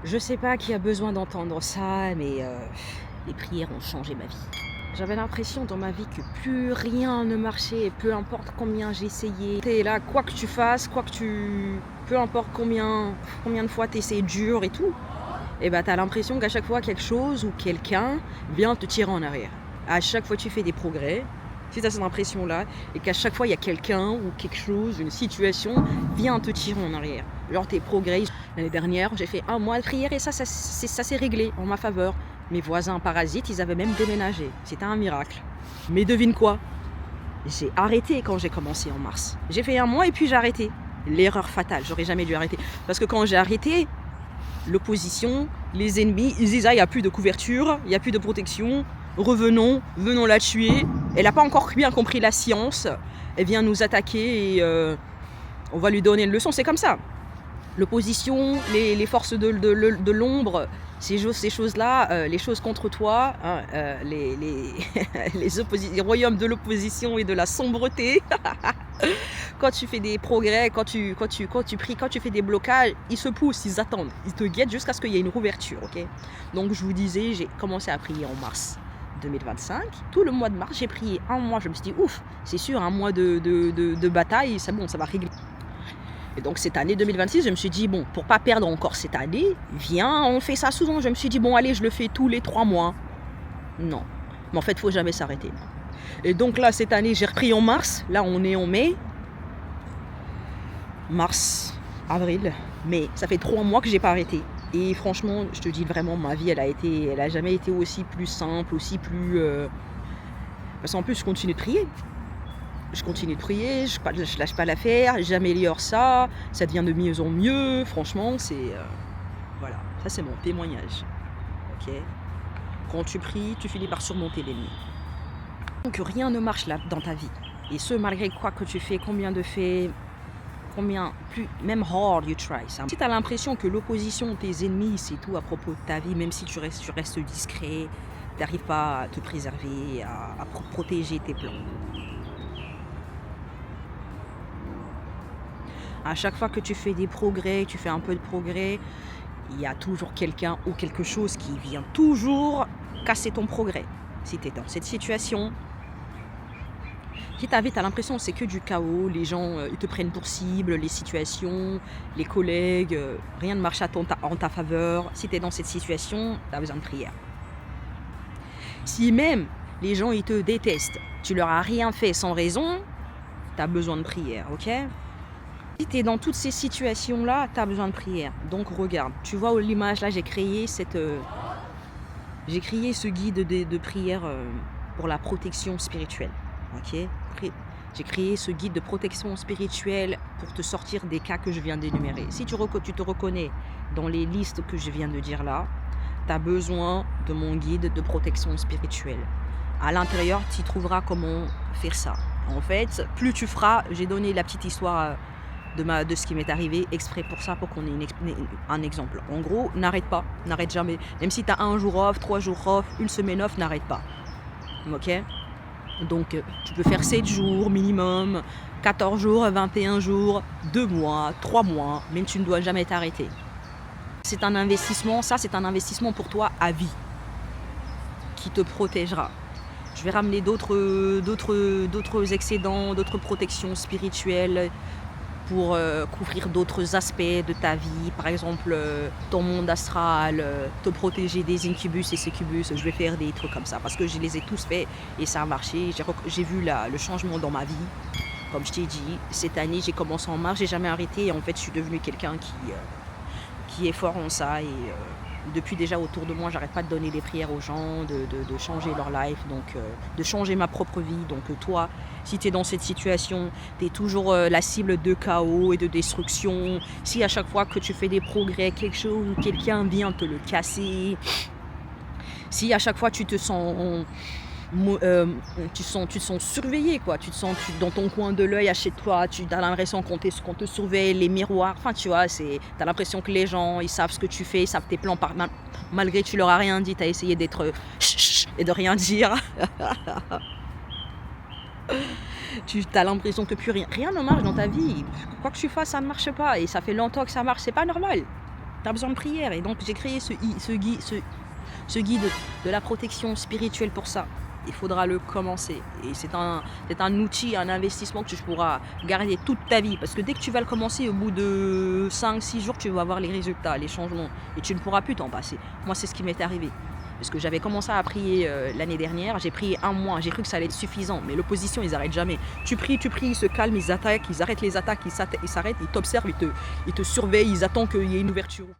Je sais pas qui a besoin d'entendre ça, mais les prières ont changé ma vie. J'avais l'impression dans ma vie que plus rien ne marchait, peu importe combien j'essayais. T'es là, quoi que tu fasses, peu importe combien de fois t'essayes dur et tout, et bah t'as l'impression qu'à chaque fois quelque chose ou quelqu'un vient te tirer en arrière. À chaque fois tu fais des progrès, si t'as cette impression-là, et qu'à chaque fois il y a quelqu'un ou quelque chose, une situation, vient te tirer en arrière. Genre tes progrès. L'année dernière, j'ai fait un mois de prière et ça s'est réglé en ma faveur. Mes voisins parasites, ils avaient même déménagé. C'était un miracle. Mais devine quoi? J'ai arrêté quand j'ai commencé en mars. J'ai fait un mois et puis j'ai arrêté. L'erreur fatale, j'aurais jamais dû arrêter. Parce que quand j'ai arrêté, l'opposition, les ennemis, ils disent ah, il n'y a plus de couverture, il n'y a plus de protection, venons la tuer. Elle n'a pas encore bien compris la science, elle vient nous attaquer et on va lui donner une leçon, c'est comme ça. L'opposition, les forces de l'ombre, ces choses-là, les choses contre toi, hein, les royaumes de l'opposition et de la sombreté. Quand tu fais des progrès, quand tu pries, quand tu fais des blocages, ils se poussent, ils attendent, ils te guettent jusqu'à ce qu'il y ait une ouverture, ok? Donc je vous disais, j'ai commencé à prier en mars 2025. Tout le mois de mars, j'ai prié un mois. Je me suis dit, ouf, c'est sûr, un mois de bataille, c'est bon, ça va régler. Et donc cette année 2026, je me suis dit, bon, pour pas perdre encore cette année, viens, on fait ça souvent. Je me suis dit, bon, allez, je le fais tous les 3 mois. Non. Mais en fait, il faut jamais s'arrêter. Et donc là, cette année, j'ai repris en mars. Là, on est en mai. Mars, avril, mai. Ça fait 3 mois que j'ai pas arrêté. Et franchement, je te dis vraiment, ma vie, elle a jamais été aussi plus simple, aussi plus... Parce qu'en plus, je continue de prier. Je lâche pas l'affaire, j'améliore ça devient de mieux en mieux. Franchement, c'est... voilà, ça c'est mon témoignage. Ok. Quand tu pries, tu finis par surmonter l'ennemi. Donc rien ne marche là dans ta vie. Et ce, malgré quoi que tu fais, même hard you try. Ça. Si tu as l'impression que l'opposition, tes ennemis, c'est tout à propos de ta vie, même si tu restes discret, tu n'arrives pas à te préserver, à protéger tes plans. À chaque fois que tu fais des progrès, tu fais un peu de progrès, il y a toujours quelqu'un ou quelque chose qui vient toujours casser ton progrès. Si tu es dans cette situation, si ta vie, tu as l'impression que c'est que du chaos, les gens ils te prennent pour cible, les situations, les collègues, rien ne marche en ta faveur. Si tu es dans cette situation, tu as besoin de prière. Si même les gens ils te détestent, tu leur as rien fait sans raison, tu as besoin de prière, ok? Si tu es dans toutes ces situations-là, tu as besoin de prière. Donc regarde, tu vois l'image là, j'ai créé ce guide de prière pour la protection spirituelle. Okay. J'ai créé ce guide de protection spirituelle pour te sortir des cas que je viens d'énumérer. Si tu te reconnais dans les listes que je viens de dire là, tu as besoin de mon guide de protection spirituelle. À l'intérieur, tu trouveras comment faire ça. En fait, plus tu feras, j'ai donné la petite histoire de ce qui m'est arrivé exprès pour ça, pour qu'on ait un exemple. En gros, n'arrête jamais. Même si tu as un jour off, 3 jours off, une semaine off, n'arrête pas. Ok? Donc, tu peux faire 7 jours minimum, 14 jours, 21 jours, 2 mois, 3 mois, mais tu ne dois jamais t'arrêter. C'est un investissement, c'est un investissement pour toi à vie, qui te protégera. Je vais ramener d'autres excédents, d'autres protections spirituelles pour couvrir d'autres aspects de ta vie, par exemple ton monde astral, te protéger des incubus et succubus. Je vais faire des trucs comme ça parce que je les ai tous faits et ça a marché. J'ai vu le changement dans ma vie. Comme je t'ai dit, cette année j'ai commencé en mars, j'ai jamais arrêté et en fait je suis devenue quelqu'un qui est fort en ça et depuis déjà autour de moi, j'arrête pas de donner des prières aux gens, de changer leur life, donc de changer ma propre vie. Donc toi, si tu es dans cette situation, tu es toujours la cible de chaos et de destruction. Si à chaque fois que tu fais des progrès, quelque chose ou quelqu'un vient te le casser, si à chaque fois tu te sens surveillé, quoi. Tu te sens dans ton coin de l'œil, à chez toi, tu as l'impression qu'on te surveille, les miroirs, enfin tu vois, tu as l'impression que les gens, ils savent ce que tu fais, ils savent tes plans, malgré que tu leur as rien dit, tu as essayé d'être et de rien dire. Tu as l'impression que rien ne marche dans ta vie, quoi que tu fasses, ça ne marche pas, et ça fait longtemps que ça marche, c'est pas normal. Tu as besoin de prière. Et donc, j'ai créé ce guide de la protection spirituelle pour ça. Il faudra le commencer. Et c'est un outil, un investissement que tu pourras garder toute ta vie. Parce que dès que tu vas le commencer, au bout de 5-6 jours, tu vas voir les résultats, les changements. Et tu ne pourras plus t'en passer. Moi, c'est ce qui m'est arrivé. Parce que j'avais commencé à prier l'année dernière, j'ai prié un mois, j'ai cru que ça allait être suffisant, mais l'opposition, ils n'arrêtent jamais. Tu pries, ils se calment, ils attaquent, ils arrêtent les attaques, ils s'arrêtent, ils t'observent, ils te surveillent, ils attendent qu'il y ait une ouverture.